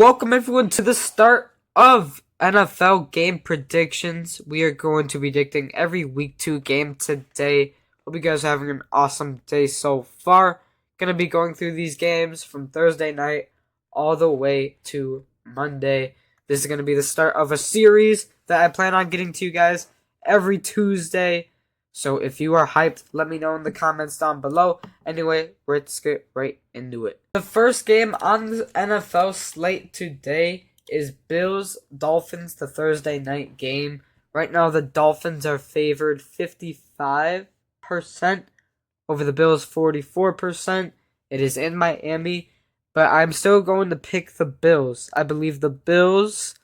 Welcome everyone to the start of NFL game predictions. We are going to be predicting every week 2 game today. Hope you guys are having an awesome day so far. Gonna be going through these games from Thursday night all the way to Monday. This is gonna be the start of a series that I plan on getting to you guys every Tuesday. So if you are hyped, let me know in the comments down below. Anyway, let's get right into it. The first game on the NFL slate today is Bills-Dolphins, the Thursday night game. Right now, the Dolphins are favored 55% over the Bills 44%. It is in Miami, but I'm still going to pick the Bills. I believe the Bills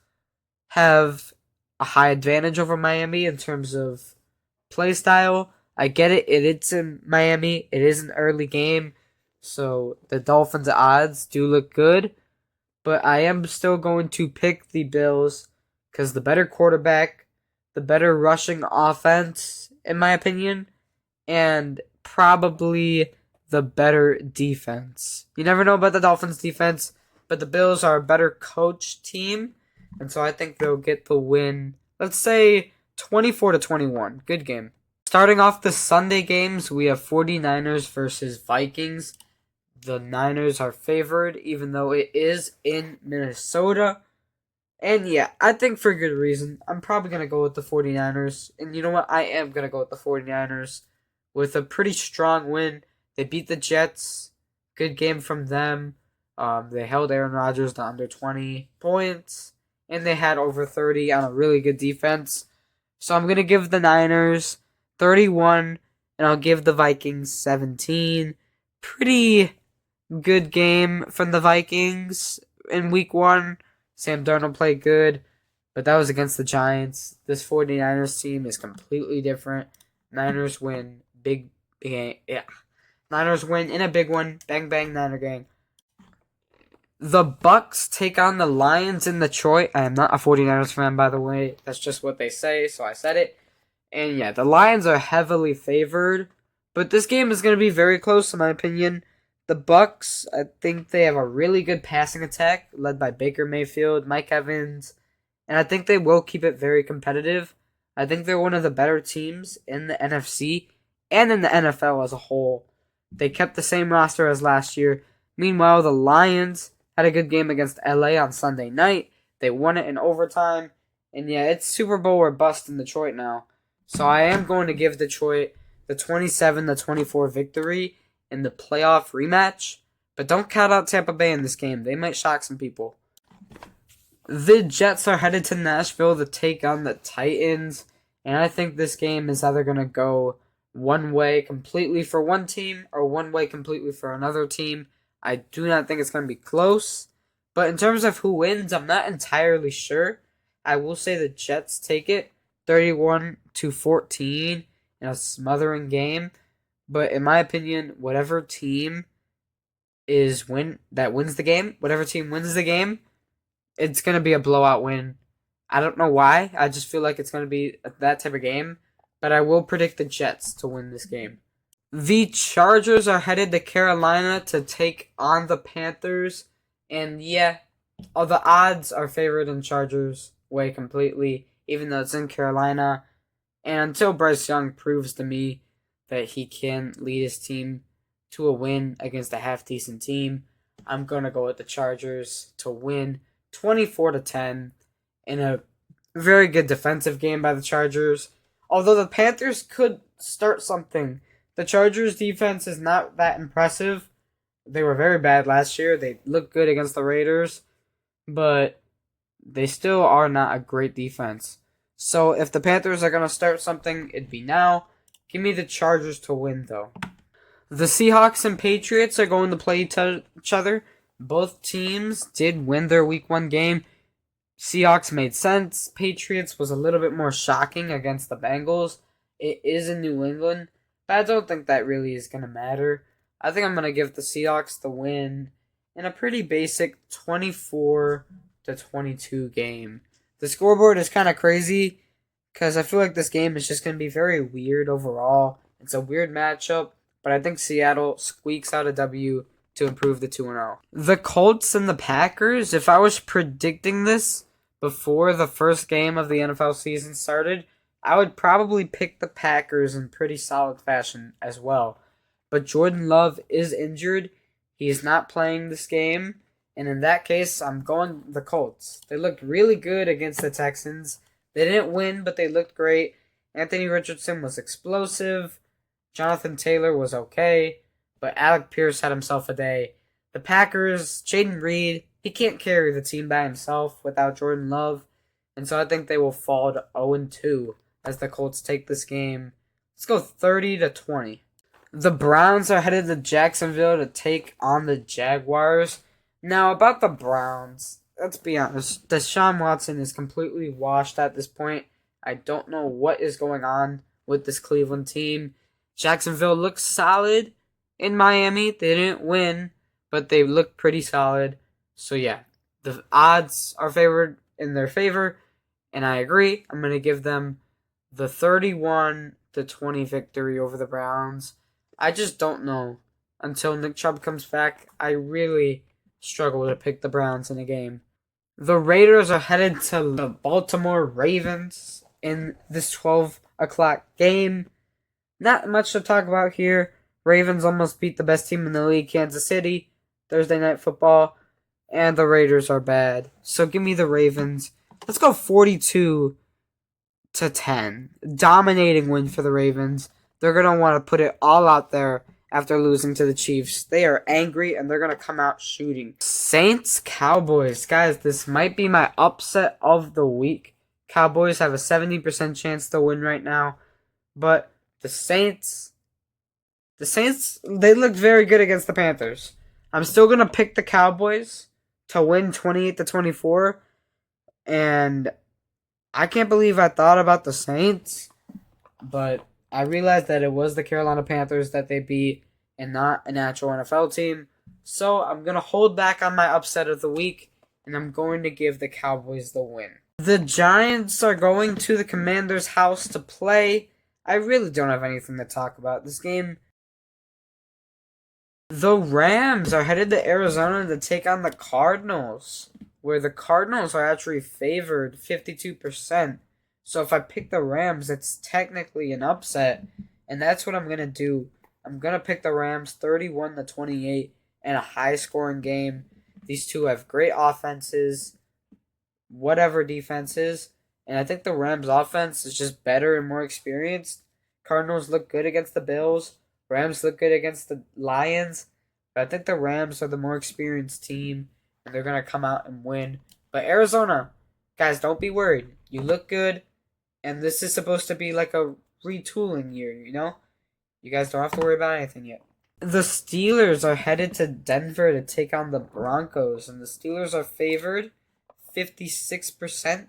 have a high advantage over Miami in terms of play style. I get it. It's in Miami. It is an early game. So the Dolphins' odds do look good. But I am still going to pick the Bills because the better quarterback, the better rushing offense, in my opinion, and probably the better defense. You never know about the Dolphins' defense, but the Bills are a better coached team. And so I think they'll get the win. Let's say 24-21. Good game. Starting off the Sunday games, we have 49ers versus Vikings. The Niners are favored, even though it is in Minnesota. And yeah, I think for good reason. I'm probably going to go with the 49ers. And you know what? I am going to go with the 49ers with a pretty strong win. They beat the Jets. Good game from them. They held Aaron Rodgers to under 20 points. And they had over 30 on a really good defense. So I'm going to give the Niners 31, and I'll give the Vikings 17. Pretty good game from the Vikings in week 1. Sam Darnold played good, but that was against the Giants. This 49ers team is completely different. Niners win big game. Yeah. Niners win in a big one. Bang, bang, Niner gang. The Bucks take on the Lions in Detroit. I am not a 49ers fan, by the way. That's just what they say, so I said it. And yeah, the Lions are heavily favored, but this game is going to be very close in my opinion. The Bucks, I think they have a really good passing attack led by Baker Mayfield, Mike Evans, and I think they will keep it very competitive. I think they're one of the better teams in the NFC and in the NFL as a whole. They kept the same roster as last year. Meanwhile, the Lions had a good game against LA on Sunday night. They won it in overtime. And yeah, it's Super Bowl or bust in Detroit now. So I am going to give Detroit the 27-24 victory in the playoff rematch. But don't count out Tampa Bay in this game. They might shock some people. The Jets are headed to Nashville to take on the Titans. And I think this game is either going to go one way completely for one team or one way completely for another team. I do not think it's going to be close. But in terms of who wins, I'm not entirely sure. I will say the Jets take it 31-14 in a smothering game. But in my opinion, whatever team wins the game, whatever team wins the game, it's going to be a blowout win. I don't know why. I just feel like it's going to be that type of game. But I will predict the Jets to win this game. The Chargers are headed to Carolina to take on the Panthers. And yeah, all the odds are favored in Chargers way completely, even though it's in Carolina. And until Bryce Young proves to me that he can lead his team to a win against a half-decent team, I'm going to go with the Chargers to win 24-10 in a very good defensive game by the Chargers. Although the Panthers could start something. The Chargers' defense is not that impressive. They were very bad last year. They looked good against the Raiders, but they still are not a great defense. So if the Panthers are going to start something, it'd be now. Give me the Chargers to win, though. The Seahawks and Patriots are going to play each other. Both teams did win their Week 1 game. Seahawks made sense. Patriots was a little bit more shocking against the Bengals. It is in New England, but I don't think that really is going to matter. I think I'm going to give the Seahawks the win in a pretty basic 24-22 game. The scoreboard is kind of crazy because I feel like this game is just going to be very weird overall. It's a weird matchup, but I think Seattle squeaks out a W to improve the 2-0. The Colts and the Packers, if I was predicting this before the first game of the NFL season started, I would probably pick the Packers in pretty solid fashion as well. But Jordan Love is injured. He is not playing this game. And in that case, I'm going the Colts. They looked really good against the Texans. They didn't win, but they looked great. Anthony Richardson was explosive. Jonathan Taylor was okay. But Alec Pierce had himself a day. The Packers, Jaden Reed, he can't carry the team by himself without Jordan Love. And so I think they will fall to 0-2 as the Colts take this game. Let's go 30-20. The Browns are headed to Jacksonville to take on the Jaguars. Now, about the Browns, let's be honest. Deshaun Watson is completely washed at this point. I don't know what is going on with this Cleveland team. Jacksonville looks solid in Miami. They didn't win, but they look pretty solid. So, yeah, the odds are favored in their favor, and I agree. I'm going to give them the 31-20 victory over the Browns. I just don't know. Until Nick Chubb comes back, I really struggle to pick the Browns in a game. The Raiders are headed to the Baltimore Ravens in this 12 o'clock game. Not much to talk about here. Ravens almost beat the best team in the league, Kansas City, Thursday Night Football, and the Raiders are bad. So give me the Ravens. Let's go 42-10. Dominating win for the Ravens. They're going to want to put it all out there after losing to the Chiefs. They are angry, and they're going to come out shooting. Saints-Cowboys. Guys, this might be my upset of the week. Cowboys have a 70% chance to win right now. But the Saints, they looked very good against the Panthers. I'm still going to pick the Cowboys to win 28-24. And I can't believe I thought about the Saints. But I realized that it was the Carolina Panthers that they beat and not an actual NFL team. So I'm going to hold back on my upset of the week, and I'm going to give the Cowboys the win. The Giants are going to the Commanders' house to play. I really don't have anything to talk about this game. The Rams are headed to Arizona to take on the Cardinals, where the Cardinals are actually favored 52%. So if I pick the Rams, it's technically an upset, and that's what I'm going to do. I'm going to pick the Rams 31-28 in a high-scoring game. These two have great offenses, whatever defenses, and I think the Rams' offense is just better and more experienced. Cardinals look good against the Bills. Rams look good against the Lions. But I think the Rams are the more experienced team, and they're going to come out and win. But Arizona, guys, don't be worried. You look good. And this is supposed to be like a retooling year, you know? You guys don't have to worry about anything yet. The Steelers are headed to Denver to take on the Broncos. And the Steelers are favored 56%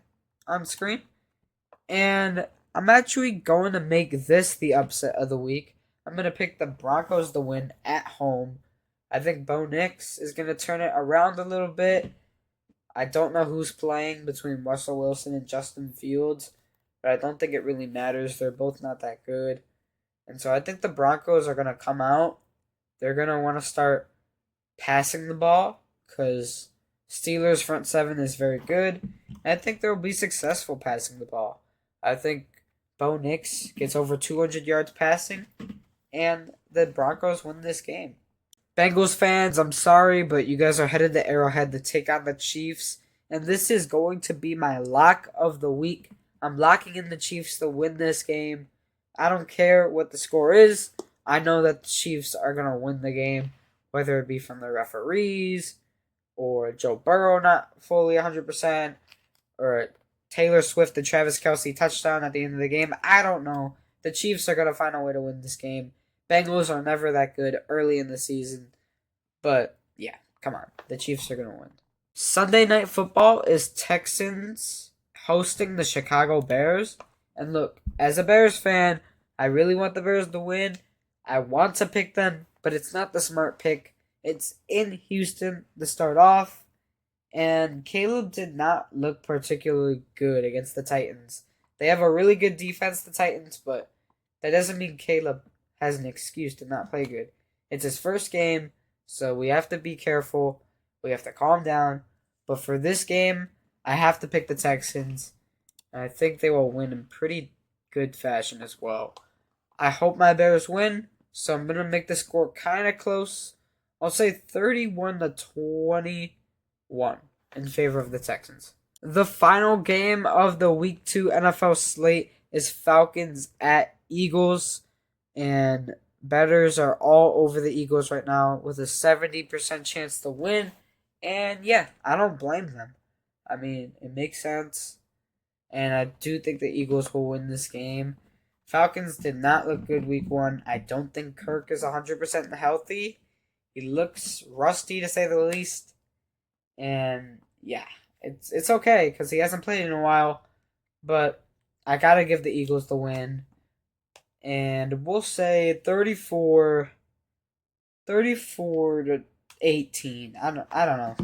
on screen. And I'm actually going to make this the upset of the week. I'm going to pick the Broncos to win at home. I think Bo Nix is going to turn it around a little bit. I don't know who's playing between Russell Wilson and Justin Fields. But I don't think it really matters. They're both not that good. And so I think the Broncos are going to come out. They're going to want to start passing the ball because Steelers' front seven is very good. And I think they'll be successful passing the ball. I think Bo Nix gets over 200 yards passing. And the Broncos win this game. Bengals fans, I'm sorry, but you guys are headed to Arrowhead to take on the Chiefs. And this is going to be my lock of the week. I'm locking in the Chiefs to win this game. I don't care what the score is. I know that the Chiefs are going to win the game, whether it be from the referees or Joe Burrow not fully 100% or Taylor Swift and Travis Kelce touchdown at the end of the game. I don't know. The Chiefs are going to find a way to win this game. Bengals are never that good early in the season. But, yeah, come on. The Chiefs are going to win. Sunday Night Football is Texans hosting the Chicago Bears. And look, as a Bears fan, I really want the Bears to win. I want to pick them, but it's not the smart pick. It's in Houston to start off. And Caleb did not look particularly good against the Titans. They have a really good defense, the Titans, but that doesn't mean Caleb has an excuse to not play good. It's his first game, So we have to be careful. We have to calm down. But for this game, I have to pick the Texans. And I think they will win in pretty good fashion as well. I hope my Bears win, so I'm going to make the score kind of close. I'll say 31 to 21 in favor of the Texans. The final game of the Week 2 NFL slate is Falcons at Eagles, and bettors are all over the Eagles right now with a 70% chance to win. And yeah, I don't blame them. I mean, it makes sense. And I do think the Eagles will win this game. Falcons did not look good week 1. I don't think Kirk is 100% healthy. He looks rusty to say the least. And yeah, it's okay because he hasn't played in a while. But I got to give the Eagles the win. And we'll say 34 to 18. I don't know.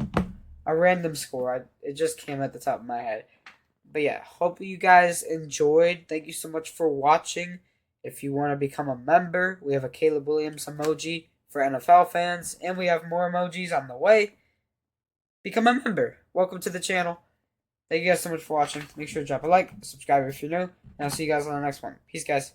A random score. It just came at the top of my head. But yeah, hope you guys enjoyed. Thank you so much for watching. If you want to become a member, we have a Caleb Williams emoji for NFL fans, and we have more emojis on the way. Become a member. Welcome to the channel. Thank you guys so much for watching. Make sure to drop a like, subscribe if you're new, and I'll see you guys on the next one. Peace, guys.